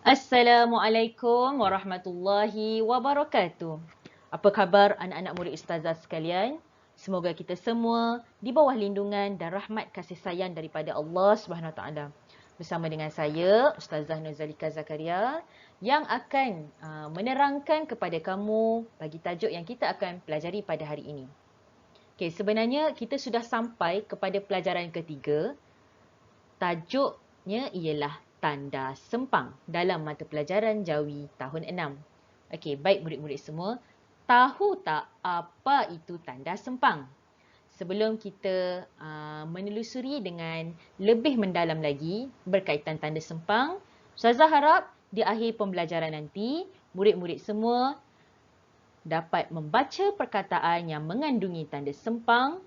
Assalamualaikum warahmatullahi wabarakatuh. Apa khabar anak-anak murid ustazah sekalian? Semoga kita semua di bawah lindungan dan rahmat kasih sayang daripada Allah Subhanahu Wa Taala. Bersama dengan saya, Ustazah Nuzalika Zakaria yang akan menerangkan kepada kamu bagi tajuk yang kita akan pelajari pada hari ini. Okey, sebenarnya kita sudah sampai kepada pelajaran ketiga. Tajuknya ialah tanda sempang dalam mata pelajaran Jawi tahun 6. Okey, baik murid-murid semua, tahu tak apa itu tanda sempang? Sebelum kita menelusuri dengan lebih mendalam lagi berkaitan tanda sempang, Ustazah harap di akhir pembelajaran nanti, murid-murid semua dapat membaca perkataan yang mengandungi tanda sempang,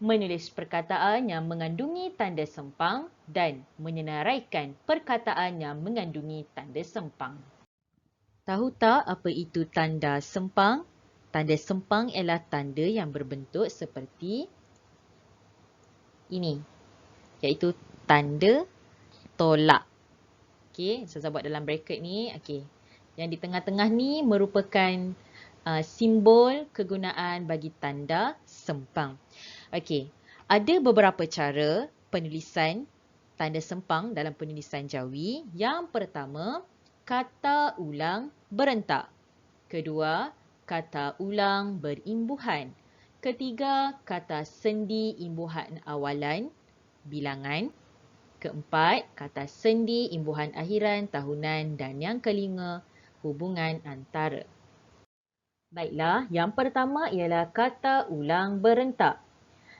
menulis perkataan yang mengandungi tanda sempang dan menyenaraikan perkataan yang mengandungi tanda sempang. Tahu tak apa itu tanda sempang? Tanda sempang ialah tanda yang berbentuk seperti ini, iaitu tanda tolak. Okey, saya buat dalam bracket ni. Okey, yang di tengah-tengah ni merupakan simbol kegunaan bagi tanda sempang. Okey, ada beberapa cara penulisan tanda sempang dalam penulisan Jawi. Yang pertama, kata ulang berentak. Kedua, kata ulang berimbuhan. Ketiga, kata sendi imbuhan awalan, bilangan. Keempat, kata sendi imbuhan akhiran, tahunan. Dan yang kelima, hubungan antara. Baiklah, yang pertama ialah kata ulang berentak.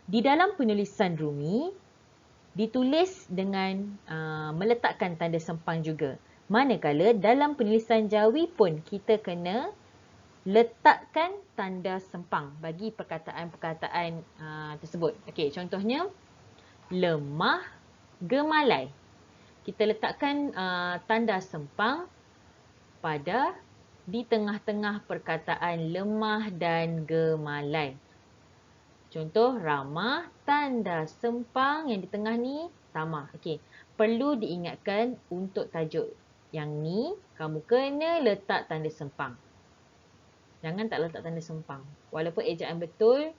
Di dalam penulisan Rumi, ditulis dengan meletakkan tanda sempang juga. Manakala dalam penulisan Jawi pun kita kena letakkan tanda sempang bagi perkataan-perkataan tersebut. Okey, contohnya lemah gemalai. Kita letakkan tanda sempang pada di tengah-tengah perkataan lemah dan gemalai. Contoh ramah, tanda sempang yang di tengah ni tamah. Okey, perlu diingatkan untuk tajuk yang ni kamu kena letak tanda sempang. Jangan tak letak tanda sempang. Walaupun ejaan betul,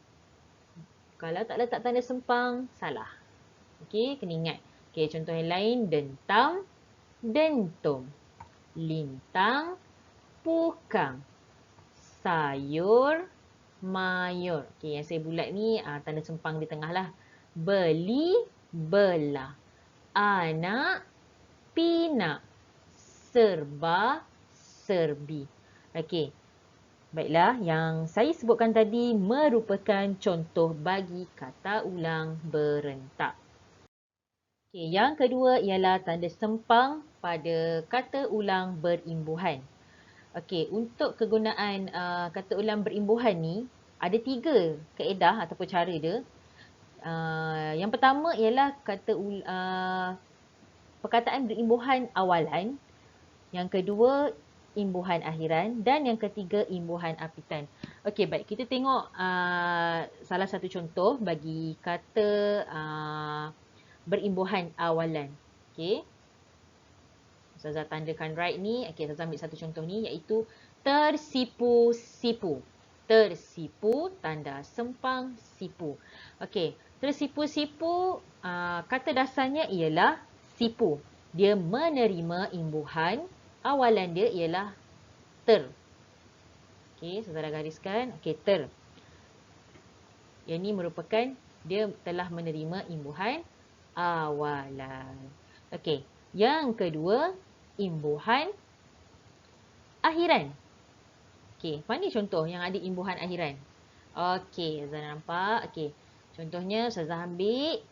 kalau tak letak tanda sempang, salah. Okey, kena ingat. Okey, contoh yang lain, dentam, dentum. Lintang, pukang. Sayur, mayur. Okey, yang saya bulat ni tanda sempang di tengah lah. Beli, belah. Anak, pinak. Serba, serbi. Okey. Baiklah, yang saya sebutkan tadi merupakan contoh bagi kata ulang berentak. Okey, yang kedua ialah tanda sempang pada kata ulang berimbuhan. Okey, untuk kegunaan kata ulang berimbuhan ni, ada 3 kaedah ataupun cara dia. Yang pertama ialah perkataan berimbuhan awalan. Yang kedua, imbuhan akhiran. Dan yang ketiga, imbuhan apitan. Okey, baik. Kita tengok salah satu contoh bagi kata berimbuhan awalan. Okey. Ustazah tandakan right ni. Okey, Ustazah ambil satu contoh ni iaitu tersipu-sipu. Tersipu, tanda sempang, sipu. Okey, tersipu-sipu, kata dasarnya ialah sipu. Dia menerima imbuhan. Awalan dia ialah ter. Okey, Ustazah gariskan. Okey, ter. Yang ni merupakan dia telah menerima imbuhan awalan. Okey, yang kedua, imbuhan akhiran. Okey, mana contoh yang ada imbuhan akhiran? Okey, Ustazah nampak. Okey, contohnya Ustazah ambil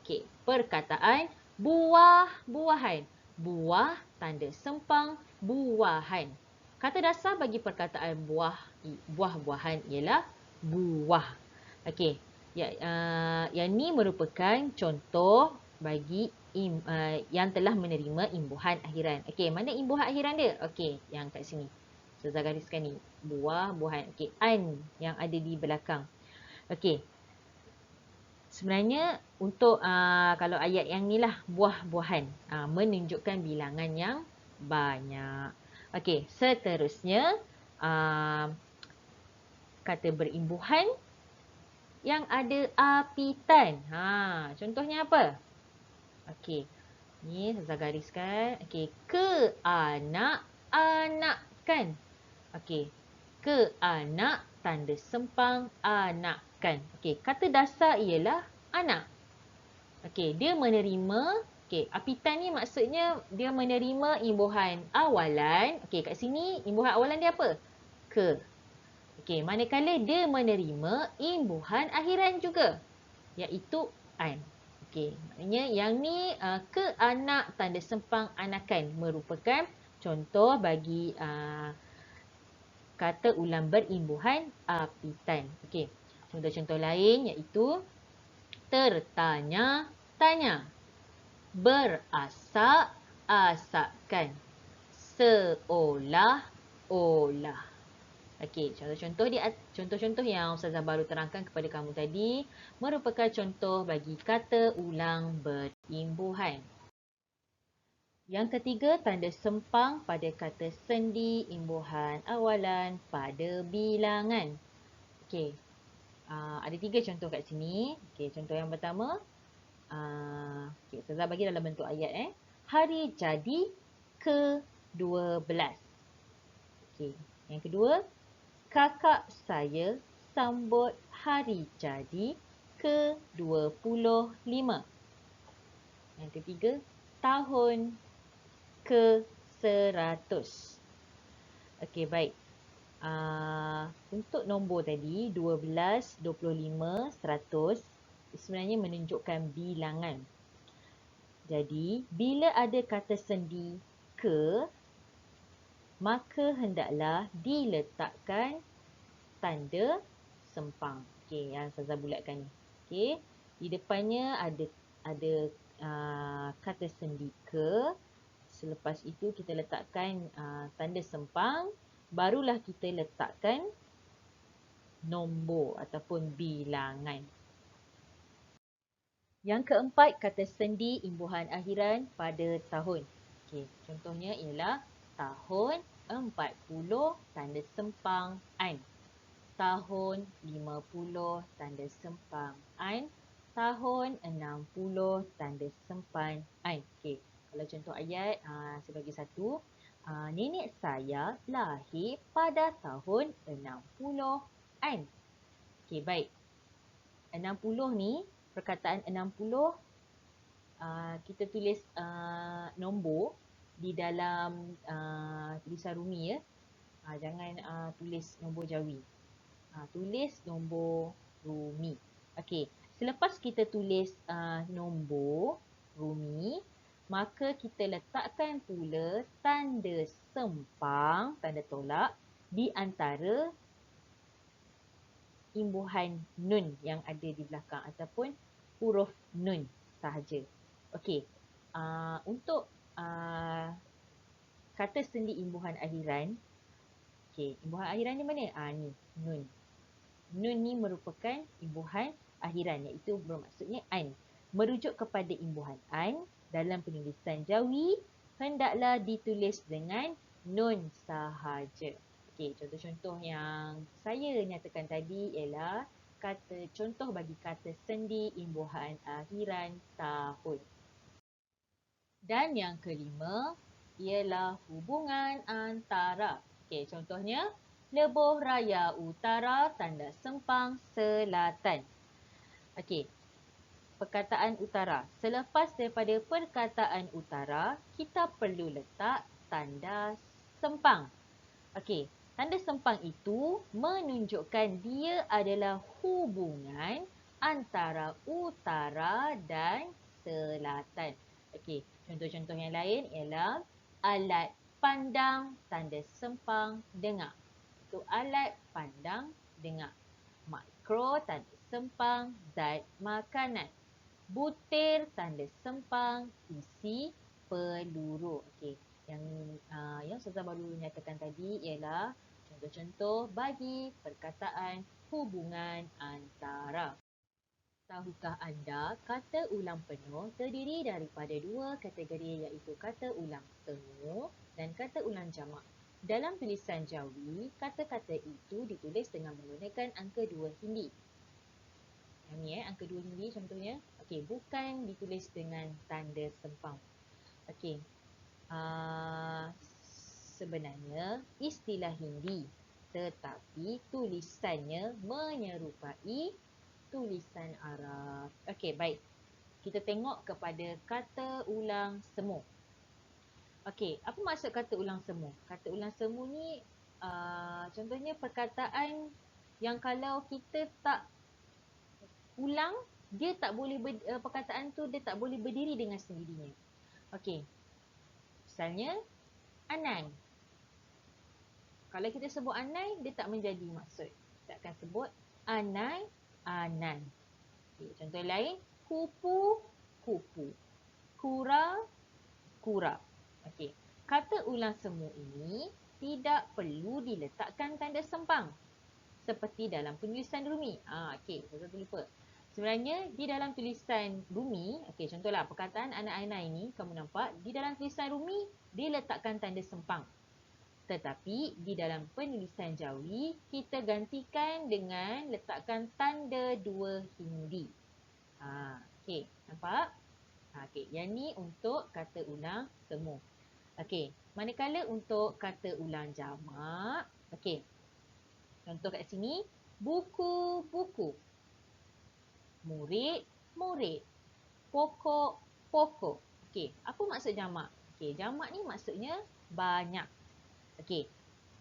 okey, perkataan buah-buahan. Buah, tanda sempang, buahan. Kata dasar bagi perkataan buah-buahan ialah buah. Okey, yang ni merupakan contoh bagi yang telah menerima imbuhan akhiran. Okey, mana imbuhan akhiran dia? Okey, yang kat sini. Ustazah gariskan ni. Buah-buahan. Okey, an yang ada di belakang. Okey. Sebenarnya untuk kalau ayat yang ni lah buah-buahan menunjukkan bilangan yang banyak. Okey, seterusnya kata berimbuhan yang ada apitan. Contohnya apa? Okey, ni saya gariskan. Okey, keanak-anakan. Okey, keanak tanda sempang anakan. Okey, kata dasar ialah anak. Okey, dia menerima, okey, apitan ni maksudnya dia menerima imbuhan awalan. Okey, kat sini imbuhan awalan dia apa? Ke. Okey, manakala dia menerima imbuhan akhiran juga, iaitu an. Okey, maknanya yang ni keanak tanda sempang anakan merupakan contoh bagi kata ulang berimbuhan apitan. Okey, contoh-contoh lain iaitu tertanya-tanya, berasak-asakkan, seolah-olah. Okey, contoh-contoh yang Ustazah baru terangkan kepada kamu tadi merupakan contoh bagi kata ulang berimbuhan. Yang ketiga, tanda sempang pada kata sendi imbuhan awalan pada bilangan. Okey, ada 3 contoh kat sini. Okey, contoh yang pertama, okey, Ustazah bagi dalam bentuk ayat. Hari jadi ke-12. Okey, yang kedua, kakak saya sambut hari jadi ke-25. Yang ketiga, tahun ke-100. Okey, baik. Untuk nombor tadi 12, 25, 100 sebenarnya menunjukkan bilangan. Jadi, bila ada kata sendi ke, maka hendaklah diletakkan tanda sempang. Okey, yang saya bulatkan ni. Okey, di depannya ada kata sendi ke. Selepas itu kita letakkan tanda sempang, barulah kita letakkan nombor ataupun bilangan. Yang keempat, kata sendi imbuhan akhiran pada tahun. Okey, contohnya ialah tahun 40 tanda sempang an. Tahun 50 tanda sempang an. Tahun 60 tanda sempang an. Okey, kalau contoh ayat saya bagi satu. Nenek saya lahir pada tahun 60 an. Okey, baik. 60 ni, perkataan 60 kita tulis nombor di dalam tulisan Rumi ya. Jangan tulis nombor Jawi. Tulis nombor Rumi. Okey, selepas kita tulis nombor Rumi, maka kita letakkan pula tanda sempang, tanda tolak di antara imbuhan nun yang ada di belakang ataupun huruf nun sahaja. Okey, untuk kata sendi imbuhan akhiran, okey, imbuhan akhiran ni mana? Ni, nun. Nun ni merupakan imbuhan akhiran iaitu bermaksudnya an. Merujuk kepada imbuhan an dalam penulisan Jawi hendaklah ditulis dengan nun sahaja. Okey, contoh-contoh yang saya nyatakan tadi ialah contoh bagi kata sendi imbuhan akhiran tahun. Dan yang kelima ialah hubungan antara. Okey, contohnya Lebuh Raya Utara tanda sempang selatan. Okey, perkataan utara. Selepas daripada perkataan utara, kita perlu letak tanda sempang. Okey, tanda sempang itu menunjukkan dia adalah hubungan antara utara dan selatan. Okey, contoh-contoh yang lain ialah alat pandang tanda sempang dengar. Itu alat pandang dengar. Makro tanda sempang zat makanan. Butir tanda sempang isi peluru. Okey, yang Ustazah baru nyatakan tadi ialah contoh-contoh bagi perkataan hubungan antara. Tahukah anda kata ulang penuh terdiri daripada dua kategori iaitu kata ulang temu dan kata ulang jamak. Dalam tulisan Jawi, kata-kata itu ditulis dengan menggunakan angka 2 hindi. Yang ni angka 2 hindi contohnya. Okey, bukan ditulis dengan tanda sempang. Okey. Sebenarnya istilah Hindi, tetapi tulisannya menyerupai tulisan Arab. Okey, baik. Kita tengok kepada kata ulang semu. Okey, apa maksud kata ulang semu? Kata ulang semu ni contohnya perkataan yang kalau kita tak ulang, dia tak boleh perkataan tu dia tak boleh berdiri dengan sendirinya. Okey. Misalnya anai. Kalau kita sebut anai, dia tak menjadi maksud. Kita akan sebut anai, anan. Okay, contoh lain, kupu, kupu. Kura, kura. Okey. Kata ulang semu ini tidak perlu diletakkan tanda sempang. Seperti dalam penulisan Rumi. Okey, saya lupa. Sebenarnya di dalam tulisan Rumi, okey, contohlah perkataan anak-anak ini, kamu nampak di dalam tulisan Rumi diletakkan tanda sempang. Tetapi di dalam penulisan Jawi, kita gantikan dengan letakkan tanda 2 hindi. Okey, nampak? Okey, yang ni untuk kata ulang semu. Okey, manakala untuk kata ulang jamak, okey. Contoh kat sini, buku, buku. Murid, murid. Pokok, pokok. Okey, apa maksud jamak? Okey, jamak ni maksudnya banyak. Okey,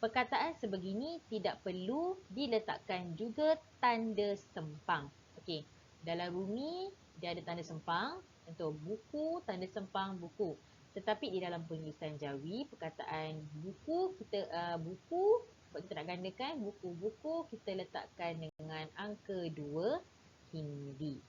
perkataan sebegini tidak perlu diletakkan juga tanda sempang. Okey, dalam Rumi dia ada tanda sempang. Contoh buku, tanda sempang buku. Tetapi di dalam penulisan Jawi, perkataan buku kita buku, sebab kita nak gandakan buku-buku, kita letakkan dengan angka 2 hindi.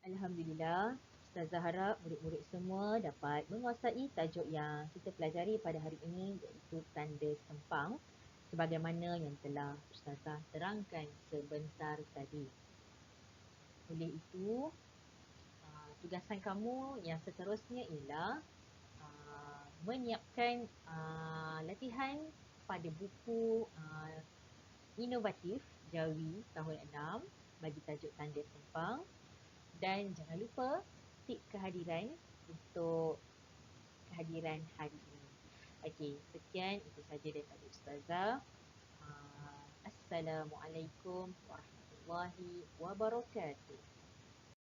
Alhamdulillah, Ustazah harap murid-murid semua dapat menguasai tajuk yang kita pelajari pada hari ini iaitu tanda sempang sebagaimana yang telah Ustazah terangkan sebentar tadi. Oleh itu, tugasan kamu yang seterusnya ialah menyiapkan latihan pada buku inovatif Jawi tahun 6 bagi tajuk tanda sempang. Dan jangan lupa tik kehadiran untuk kehadiran hari ini. Okey, sekian itu saja daripada Ustazah. Assalamualaikum warahmatullahi wabarakatuh.